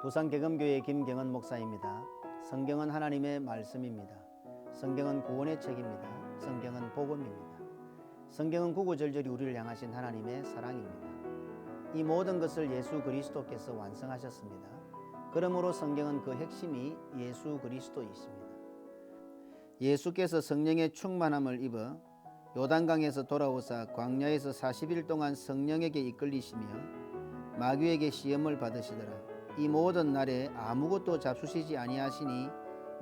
부산개검교회 김경은 목사입니다. 성경은 하나님의 말씀입니다. 성경은 구원의 책입니다. 성경은 복음입니다. 성경은 구구절절히 우리를 향하신 하나님의 사랑입니다. 이 모든 것을 예수 그리스도께서 완성하셨습니다. 그러므로 성경은 그 핵심이 예수 그리스도이십니다. 예수께서 성령의 충만함을 입어 요단강에서 돌아오사 광야에서 40일 동안 성령에게 이끌리시며 마귀에게 시험을 받으시더라. 이 모든 날에 아무것도 잡수시지 아니하시니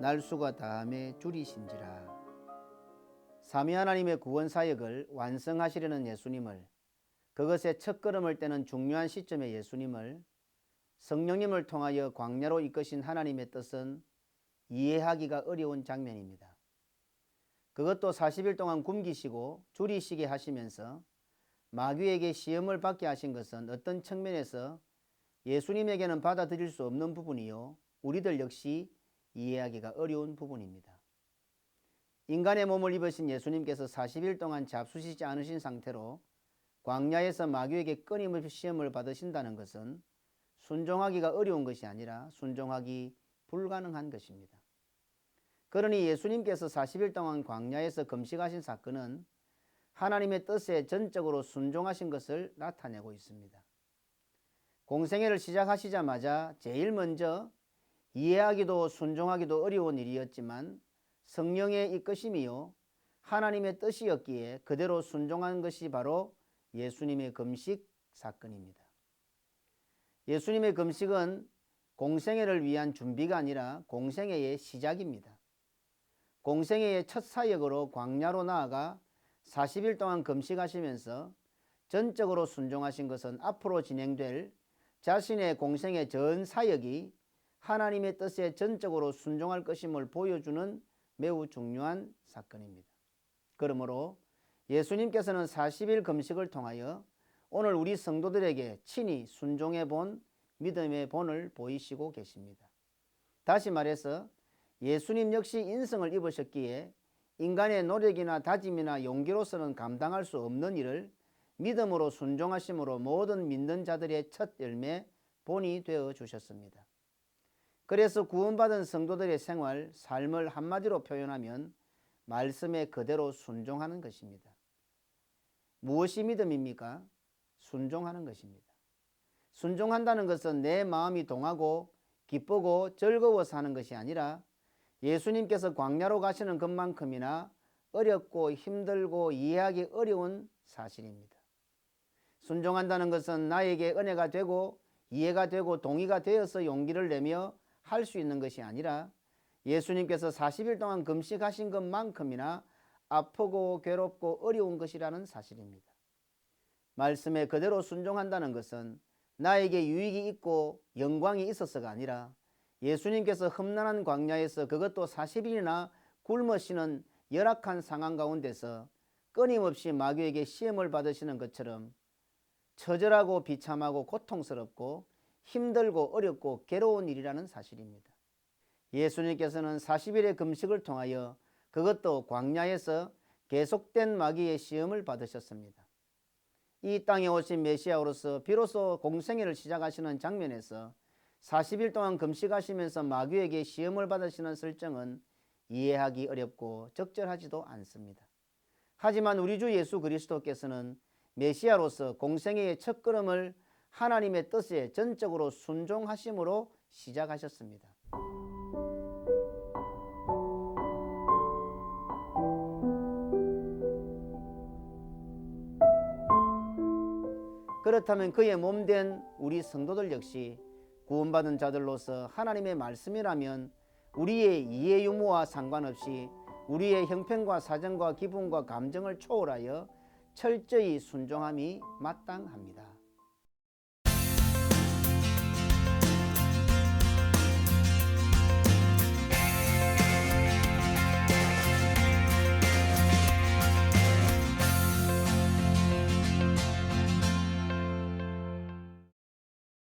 날수가 다함에 줄이신지라. 삼위 하나님의 구원 사역을 완성하시려는 예수님을, 그것의 첫걸음을 떼는 중요한 시점의 예수님을 성령님을 통하여 광야로 이끄신 하나님의 뜻은 이해하기가 어려운 장면입니다. 그것도 40일 동안 굶기시고 줄이시게 하시면서 마귀에게 시험을 받게 하신 것은 어떤 측면에서 예수님에게는 받아들일 수 없는 부분이요, 우리들 역시 이해하기가 어려운 부분입니다. 인간의 몸을 입으신 예수님께서 40일 동안 잡수시지 않으신 상태로 광야에서 마귀에게 끊임없이 시험을 받으신다는 것은 순종하기가 어려운 것이 아니라 순종하기 불가능한 것입니다. 그러니 예수님께서 40일 동안 광야에서 금식하신 사건은 하나님의 뜻에 전적으로 순종하신 것을 나타내고 있습니다. 공생애를 시작하시자마자 제일 먼저 이해하기도 순종하기도 어려운 일이었지만 성령의 이끄심이요 하나님의 뜻이었기에 그대로 순종한 것이 바로 예수님의 금식 사건입니다. 예수님의 금식은 공생애를 위한 준비가 아니라 공생애의 시작입니다. 공생애의 첫 사역으로 광야로 나아가 40일 동안 금식하시면서 전적으로 순종하신 것은 앞으로 진행될 자신의 공생의 전 사역이 하나님의 뜻에 전적으로 순종할 것임을 보여주는 매우 중요한 사건입니다. 그러므로 예수님께서는 40일 금식을 통하여 오늘 우리 성도들에게 친히 순종해 본 믿음의 본을 보이시고 계십니다. 다시 말해서 예수님 역시 인성을 입으셨기에 인간의 노력이나 다짐이나 용기로서는 감당할 수 없는 일을 믿음으로 순종하심으로 모든 믿는 자들의 첫 열매, 본이 되어 주셨습니다. 그래서 구원받은 성도들의 생활, 삶을 한마디로 표현하면 말씀에 그대로 순종하는 것입니다. 무엇이 믿음입니까? 순종하는 것입니다. 순종한다는 것은 내 마음이 동하고 기쁘고 즐거워서 하는 것이 아니라 예수님께서 광야로 가시는 것만큼이나 어렵고 힘들고 이해하기 어려운 사실입니다. 순종한다는 것은 나에게 은혜가 되고 이해가 되고 동의가 되어서 용기를 내며 할 수 있는 것이 아니라 예수님께서 40일 동안 금식하신 것만큼이나 아프고 괴롭고 어려운 것이라는 사실입니다. 말씀에 그대로 순종한다는 것은 나에게 유익이 있고 영광이 있어서가 아니라 예수님께서 험난한 광야에서 그것도 40일이나 굶으시는 열악한 상황 가운데서 끊임없이 마귀에게 시험을 받으시는 것처럼 처절하고 비참하고 고통스럽고 힘들고 어렵고 괴로운 일이라는 사실입니다. 예수님께서는 40일의 금식을 통하여 그것도 광야에서 계속된 마귀의 시험을 받으셨습니다. 이 땅에 오신 메시아로서 비로소 공생애를 시작하시는 장면에서 40일 동안 금식하시면서 마귀에게 시험을 받으시는 설정은 이해하기 어렵고 적절하지도 않습니다. 하지만 우리 주 예수 그리스도께서는 메시아로서 공생애의 첫걸음을 하나님의 뜻에 전적으로 순종하심으로 시작하셨습니다. 그렇다면 그의 몸된 우리 성도들 역시 구원받은 자들로서 하나님의 말씀이라면 우리의 이해 유무와 상관없이 우리의 형편과 사정과 기분과 감정을 초월하여 철저히 순종함이 마땅합니다.